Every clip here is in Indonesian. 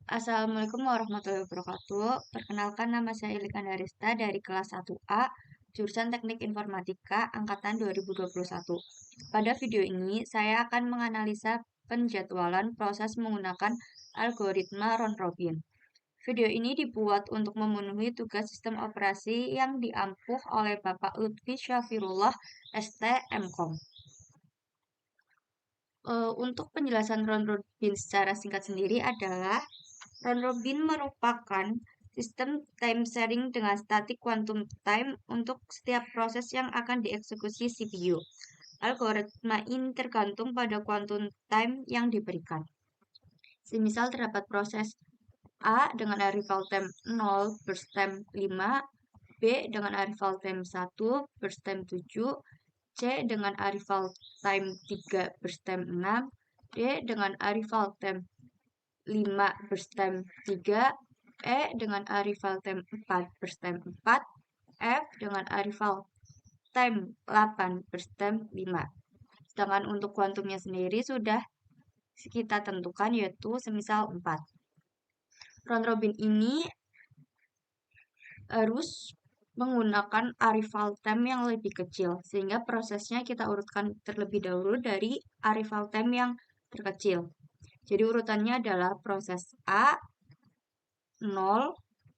Assalamualaikum warahmatullahi wabarakatuh. Perkenalkan, nama saya Ilika Darista dari kelas 1A, jurusan Teknik Informatika, angkatan 2021. Pada video ini, saya akan menganalisa penjadwalan proses menggunakan algoritma round-robin. Video ini dibuat untuk memenuhi tugas sistem operasi yang diampuh oleh Bapak Lutfi Syafirullah, ST MKOM. Untuk penjelasan round-robin secara singkat sendiri adalah round-robin merupakan sistem time sharing dengan static quantum time untuk setiap proses yang akan dieksekusi CPU. Algoritma ini tergantung pada quantum time yang diberikan. Semisal terdapat proses A dengan arrival time 0 burst time 5, B dengan arrival time 1 burst time 7, C dengan arrival time 3 burst time 6, D dengan arrival time 5 burst time 3, E dengan arrival time 4 burst time 4, F dengan arrival time 8 burst time 5. Sedangkan untuk kuantumnya sendiri sudah kita tentukan, yaitu semisal 4. Round robin ini harus menggunakan arrival time yang lebih kecil, sehingga prosesnya kita urutkan terlebih dahulu dari arrival time yang terkecil. Jadi urutannya adalah proses A 0,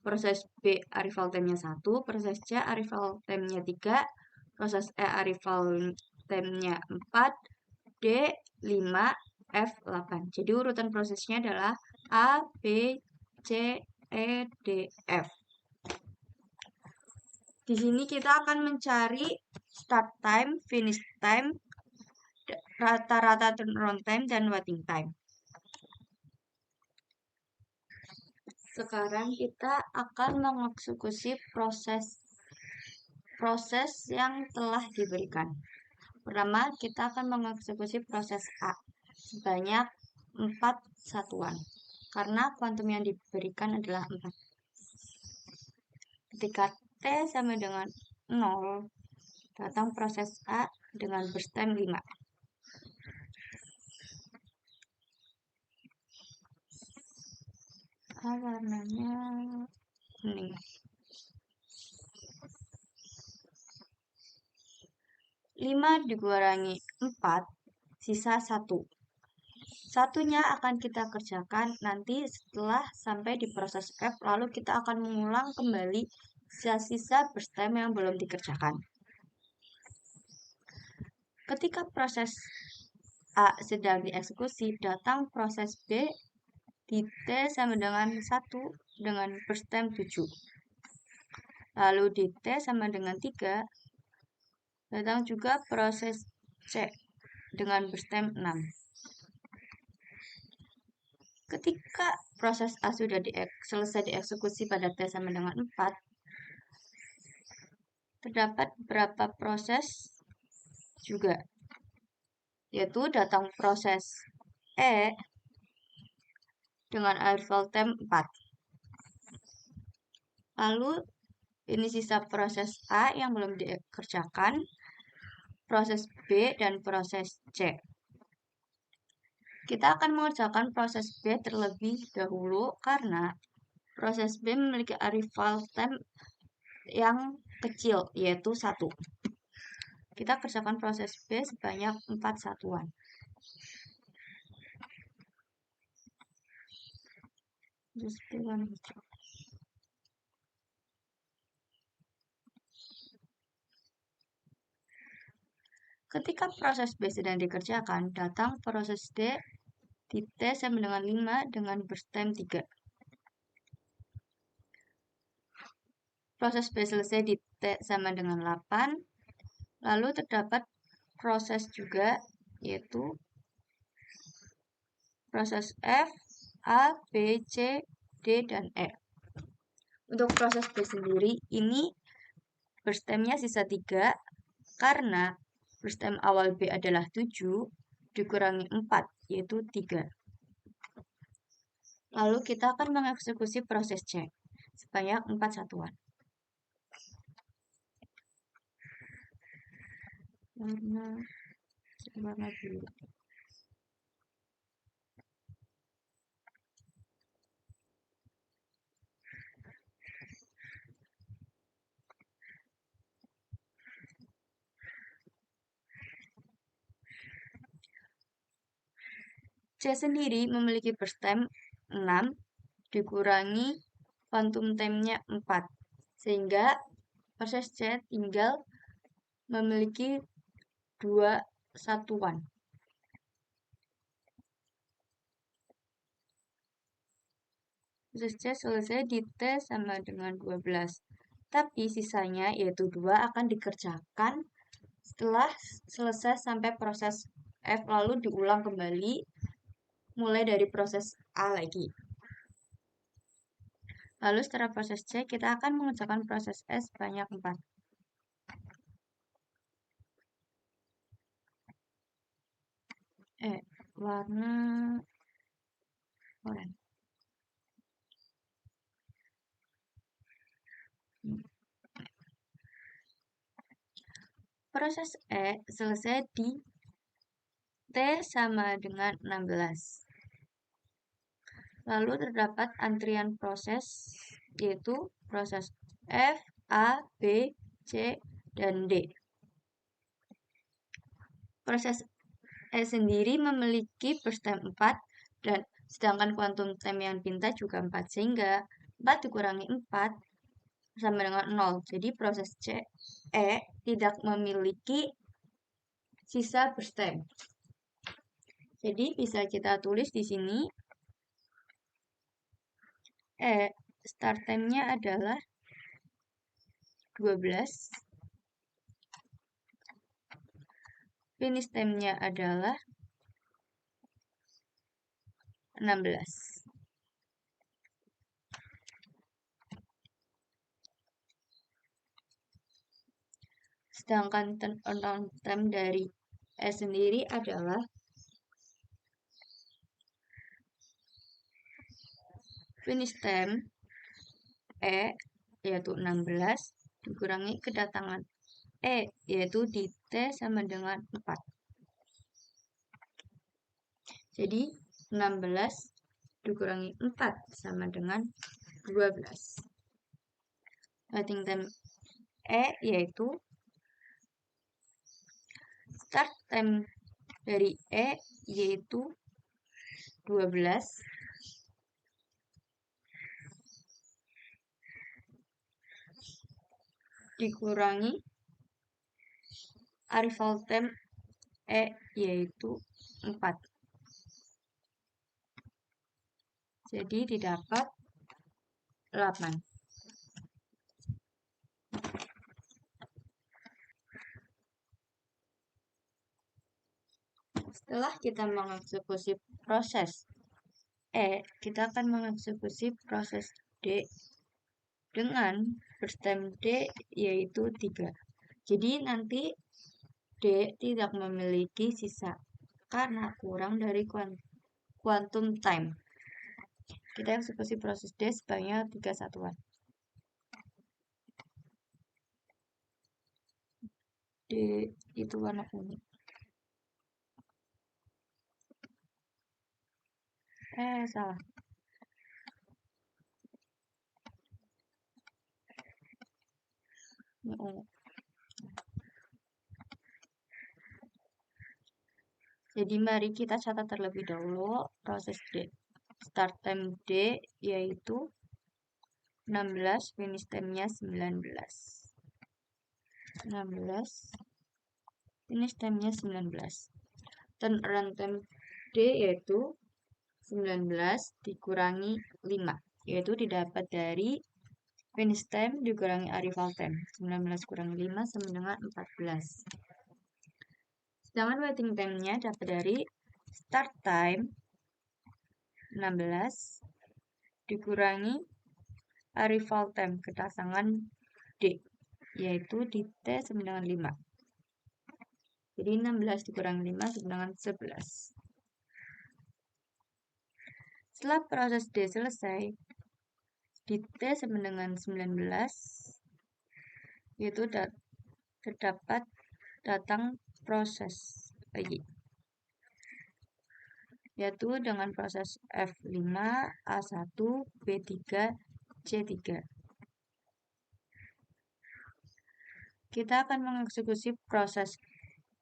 proses B arrival time-nya 1, proses C arrival time-nya 3, proses E arrival time-nya 4, D 5, F 8. Jadi urutan prosesnya adalah A, B, C, E, D, F. Di sini kita akan mencari start time, finish time, rata-rata turnaround time, dan waiting time. Sekarang kita akan mengeksekusi proses yang telah diberikan. Pertama, kita akan mengeksekusi proses A sebanyak 4 satuan, karena kuantum yang diberikan adalah 4. Ketika T sama dengan 0, datang proses A dengan burst time 5. Warnanya kuning. 5 dikurangi 4, sisa 1. Satunya akan kita kerjakan nanti setelah sampai di proses F, lalu kita akan mengulang kembali sisa-sisa burst time yang belum dikerjakan. Ketika proses A sedang dieksekusi, datang proses B di T sama dengan 1 dengan burst time 7. Lalu di T sama dengan 3, datang juga proses C dengan burst time 6. Ketika proses A sudah selesai dieksekusi pada T sama dengan 4, terdapat beberapa proses juga, yaitu datang proses E dengan arrival time 4. Lalu ini sisa proses A yang belum dikerjakan, proses B, dan proses C. Kita akan mengerjakan proses B terlebih dahulu karena proses B memiliki arrival time yang kecil, yaitu 1. Kita kerjakan proses B sebanyak 4 satuan. Ketika proses B sedang dikerjakan, datang proses D di T sama dengan 5 dengan burst time 3. Proses B selesai di T sama dengan 8. Lalu terdapat proses juga, yaitu proses F, A, B, C, D, dan E. Untuk proses B sendiri, ini burst time-nya sisa 3, karena burst time awal B adalah 7, dikurangi 4, yaitu 3. Lalu kita akan mengeksekusi proses C sebanyak 4 satuan. warna biru. C sendiri memiliki burst time 6 dikurangi quantum time-nya 4. Sehingga proses C tinggal memiliki 2 satuan. Proses C selesai di T sama dengan 12. Tapi sisanya yaitu 2 akan dikerjakan setelah selesai sampai proses F lalu diulang kembali mulai dari proses A lagi. Lalu setelah proses C kita akan mengerjakan proses S sebanyak 4. Warna oranye. Proses E selesai di T sama dengan 16. Lalu terdapat antrian proses, yaitu proses F, A, B, C, dan D. Proses E sendiri memiliki burst time 4, dan sedangkan quantum time yang pinta juga 4, sehingga 4 dikurangi 4 sama dengan 0. Jadi proses C, E tidak memiliki sisa burst time. Jadi bisa kita tulis di sini start time-nya adalah 12. Finish time-nya adalah 16. Sedangkan turnaround time dari E sendiri adalah finish time E yaitu 16 dikurangi kedatangan E yaitu di T sama dengan 4. Jadi 16 dikurangi 4 sama dengan 12. Waiting time E yaitu start time dari E yaitu 12 dikurangi arrival time E yaitu 4. Jadi didapat 8. Setelah kita mengeksekusi proses E, kita akan mengeksekusi proses D dengan burst time D yaitu 3. Jadi nanti D tidak memiliki sisa karena kurang dari quantum time. Kita eksekusi proses D sebanyak 3 satuan. D itu warna kuning. Salah. Jadi mari kita catat terlebih dahulu proses D. Start time D yaitu 16, finish time-nya 19. 16, finish time-nya 19. Turnaround time D yaitu 19 dikurangi 5, yaitu didapat dari finish time dikurangi arrival time. 19 kurangi 5 sama dengan 14. Sedangkan waiting time-nya dapat dari start time 16 dikurangi arrival time kedatangan D, yaitu di T sama dengan 5. Jadi 16 dikurangi 5 sama dengan 11. Setelah proses D selesai, di T sama dengan 19, yaitu terdapat datang proses lagi, yaitu dengan proses F5, A1, B3, C3. Kita akan mengeksekusi proses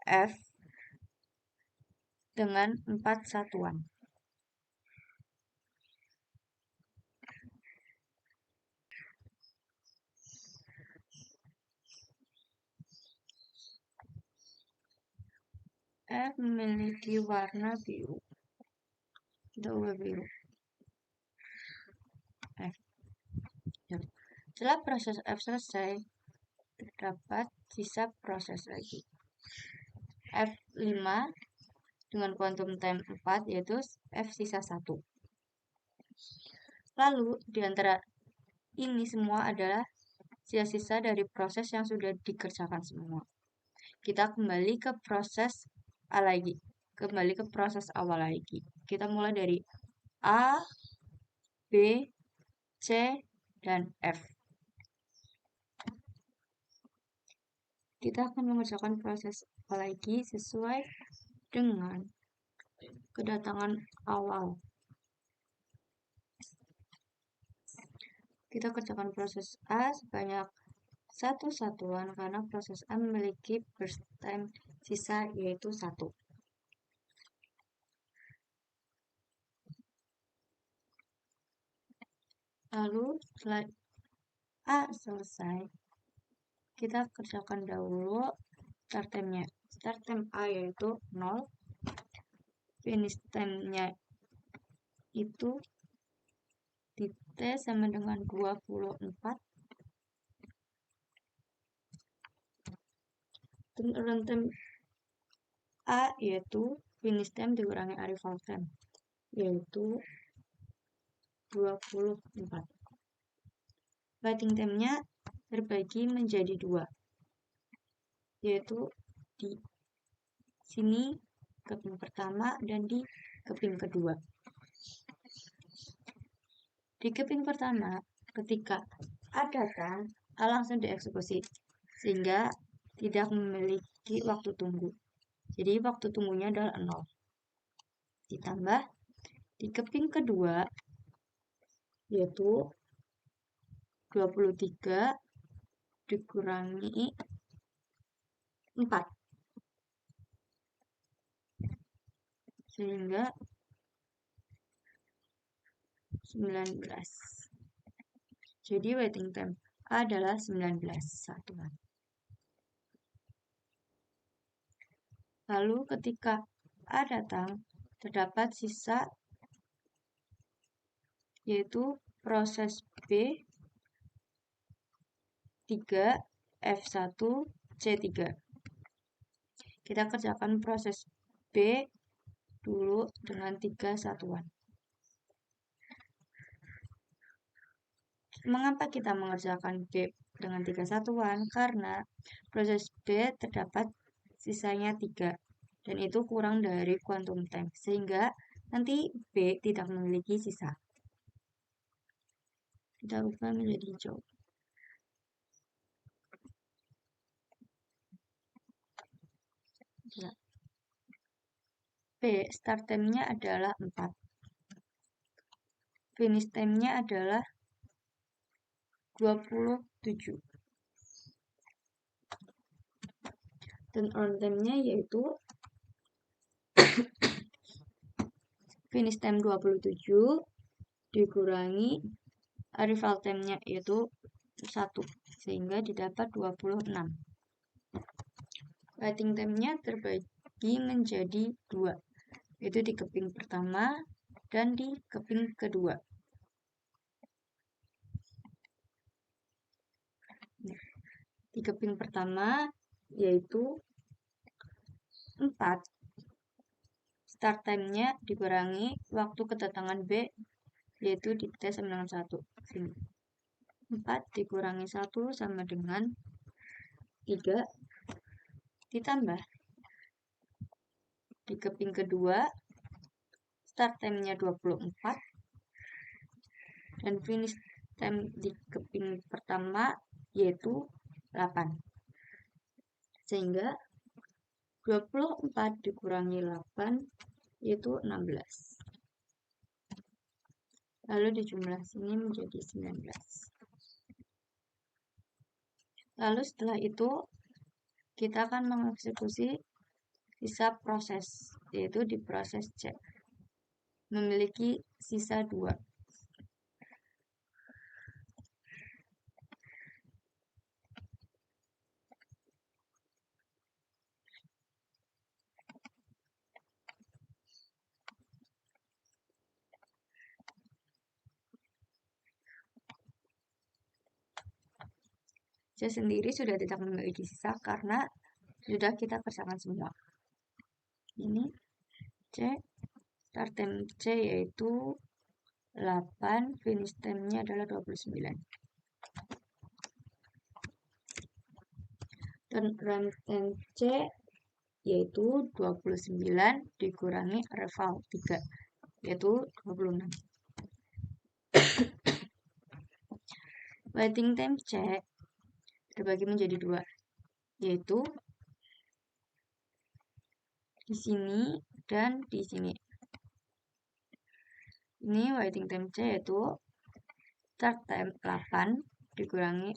F dengan 4 satuan. F memiliki warna biru. Kita ubah biru. F. Setelah proses F selesai, terdapat sisa proses lagi. F5 dengan quantum time 4, yaitu F sisa 1. Lalu, di antara ini semua adalah sisa-sisa dari proses yang sudah dikerjakan semua. Kita kembali ke proses A lagi. Kembali ke proses awal lagi. Kita mulai dari A, B, C, dan F. Kita akan mengerjakan proses A lagi sesuai dengan kedatangan awal. Kita kerjakan proses A sebanyak 1 satuan karena proses A memiliki burst time sisa yaitu 1. Lalu setelah A selesai, kita kerjakan dahulu start time-nya. Start time A yaitu 0, finish time-nya itu di T sama dengan 24, dan runtime A yaitu finish time dikurangi arrival time yaitu 24. Waiting time-nya terbagi menjadi 2, yaitu di sini keping pertama dan di keping kedua. Di keping pertama, ketika A datang, A langsung dieksekusi, sehingga tidak memiliki waktu tunggu. Jadi waktu tunggunya adalah 0. Ditambah di keping kedua, yaitu 23 dikurangi 4. Sehingga 19. Jadi waiting time A adalah 19 satuan. Lalu ketika A datang, terdapat sisa yaitu proses B 3, F1, C3. Kita kerjakan proses B dulu dengan 3 satuan. Mengapa kita mengerjakan B dengan 3 satuan? Karena proses B terdapat sisanya 3, dan itu kurang dari quantum time, sehingga nanti B tidak memiliki sisa. Kita ubah menjadi hijau. B, start time-nya adalah 4. Finish time-nya adalah 27. Dan on time-nya yaitu finish time 27 dikurangi arrival time-nya yaitu 1, sehingga didapat 26. Waiting time-nya terbagi menjadi 2, yaitu di keping pertama dan di keping kedua. Di keping pertama yaitu 4. Start time-nya dikurangi waktu kedatangan B yaitu di T sama dengan 1. 4 dikurangi 1 sama dengan 3, ditambah di keping kedua start time-nya 24 dan finish time di keping pertama yaitu 8, sehingga 24 dikurangi 8 yaitu 16. Lalu dijumlah sini menjadi 19. Lalu setelah itu kita akan mengeksekusi sisa proses, yaitu di proses C. Memiliki sisa 2. C sendiri sudah tidak memiliki sisa karena sudah kita kerjakan semua. Ini C, start time C yaitu 8, finish time-nya adalah 29. Dan run time C yaitu 29 dikurangi reval 3 yaitu 26. Waiting time C terbagi menjadi 2, yaitu di sini dan di sini. Ini waiting time C yaitu start time 8 dikurangi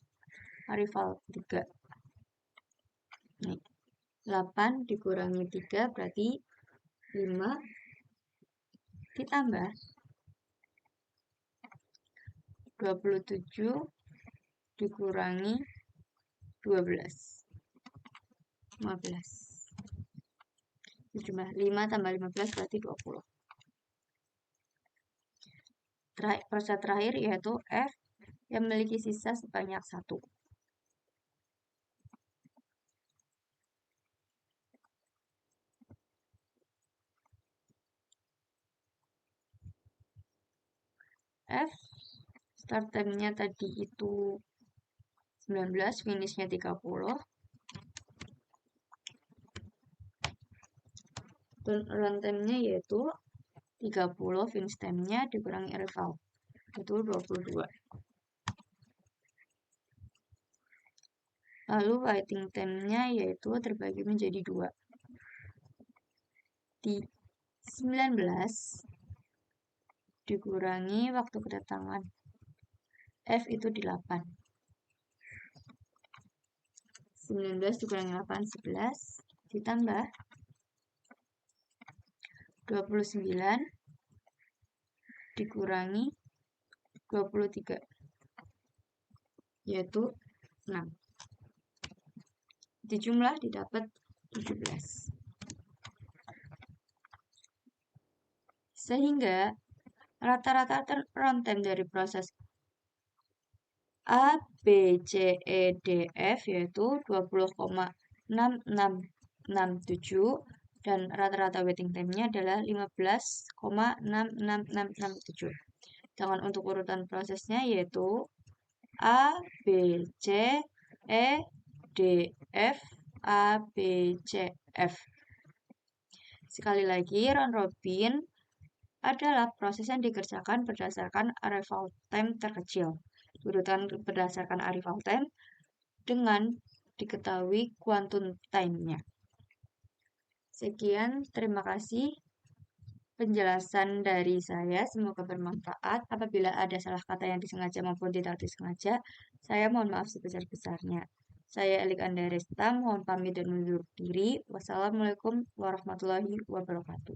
arrival 3. Nih, 8 dikurangi 3 berarti 5 ditambah 27 dikurangi 12. 15. Jumlah 5 tambah 15 berarti 20. Proses terakhir yaitu F yang memiliki sisa sebanyak 1. F start time-nya tadi itu 19, finish-nya 30. Dan run time-nya yaitu 30, finish time-nya dikurangi reval, itu 22. Lalu waiting time-nya yaitu terbagi menjadi 2. Di 19 dikurangi waktu kedatangan. F itu di 8. 19 dikurangi 8, 11. Ditambah 29 dikurangi 23. Yaitu 6. Dijumlah didapat 17. Sehingga rata-rata runtime dari proses A, B, C, E, D, F yaitu 20,6667 dan rata-rata waiting time-nya adalah 15,66667. Sedangkan untuk urutan prosesnya yaitu A, B, C, E, D, F, A, B, C, F. Sekali lagi, round robin adalah proses yang dikerjakan berdasarkan arrival time terkecil. Urutan berdasarkan arrival time dengan diketahui quantum time-nya. Sekian, terima kasih penjelasan dari saya. Semoga bermanfaat. Apabila ada salah kata yang disengaja maupun tidak disengaja, saya mohon maaf sebesar-besarnya. Saya Elik Andaresta, mohon pamit dan undur diri. Wassalamualaikum warahmatullahi wabarakatuh.